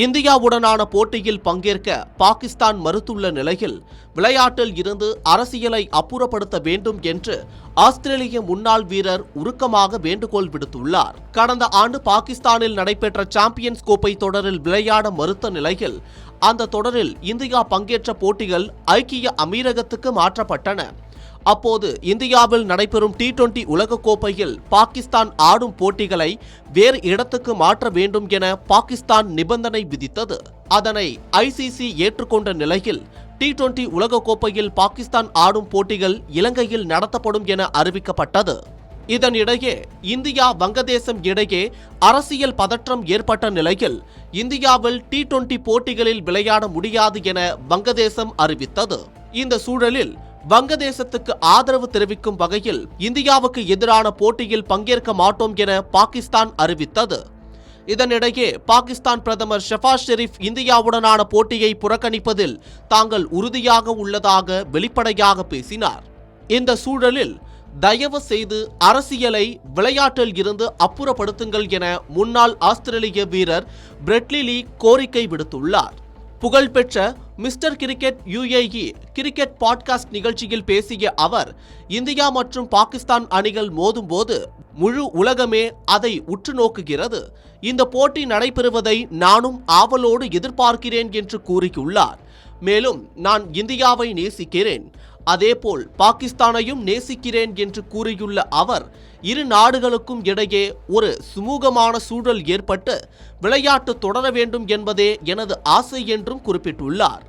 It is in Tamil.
இந்தியாவுடனான போட்டியில் பங்கேற்க பாகிஸ்தான் மறுத்துள்ள நிலையில் விளையாட்டில் இருந்து அரசியலை அப்புறப்படுத்த வேண்டும் என்று ஆஸ்திரேலிய முன்னாள் வீரர் உருக்கமாக வேண்டுகோள் விடுத்துள்ளார். கடந்த ஆண்டு பாகிஸ்தானில் நடைபெற்ற சாம்பியன்ஸ் கோப்பை தொடரில் விளையாட மறுத்த நிலையில் அந்த தொடரில் இந்தியா பங்கேற்ற போட்டிகள் ஐக்கிய அமீரகத்துக்கு மாற்றப்பட்டன. அப்போது இந்தியாவில் நடைபெறும் T20 உலகக்கோப்பையில் பாகிஸ்தான் ஆடும் போட்டிகளை வேறு இடத்துக்கு மாற்ற வேண்டும் என பாகிஸ்தான் நிபந்தனை விதித்தது. அதனை ICC ஏற்றுக்கொண்ட நிலையில் T20 உலகக்கோப்பையில் பாகிஸ்தான் ஆடும் போட்டிகள் இலங்கையில் நடத்தப்படும் என அறிவிக்கப்பட்டது. இதனிடையே இந்தியா வங்கதேசம் இடையே அரசியல் பதற்றம் ஏற்பட்ட நிலையில் இந்தியாவில் T20 போட்டிகளில் விளையாட முடியாது என வங்கதேசம் அறிவித்தது. இந்த சூழலில் வங்கதேசத்துக்கு ஆதரவு தெரிவிக்கும் வகையில் இந்தியாவுக்கு எதிரான போட்டியில் பங்கேற்க மாட்டோம் என பாகிஸ்தான் அறிவித்தது. இதனிடையே பாகிஸ்தான் பிரதமர் ஷெபாஸ் ஷெரீப் இந்தியாவுடனான போட்டியை புறக்கணிப்பதில் தாங்கள் உறுதியாக உள்ளதாக வெளிப்படையாக பேசினார். இந்த சூழலில் தயவு செய்து அரசியலை விளையாட்டில் இருந்து அப்புறப்படுத்துங்கள் என முன்னாள் ஆஸ்திரேலிய வீரர் பிரெட்லி லீ கோரிக்கை விடுத்துள்ளார். புகழ்பெற்ற mister cricket UAE cricket podcast நிகழ்ச்சியில் பேசிய அவர், இந்தியா மற்றும் பாகிஸ்தான் அணிகள் மோதும்போது முழு உலகமே அதை உற்று நோக்குகிறது. இந்த போட்டி நடைபெறுவதை நானும் ஆவலோடு எதிர்பார்க்கிறேன் என்று கூறியுள்ளார். மேலும், நான் இந்தியாவை நேசிக்கிறேன், அதேபோல் பாகிஸ்தானையும் நேசிக்கிறேன் என்று கூறியுள்ள அவர், இரு நாடுகளுக்கும் இடையே ஒரு சுமூகமான சூழல் ஏற்பட்டு விளையாட்டு தொடர வேண்டும் என்பதே எனது ஆசை என்றும் குறிப்பிட்டுள்ளார்.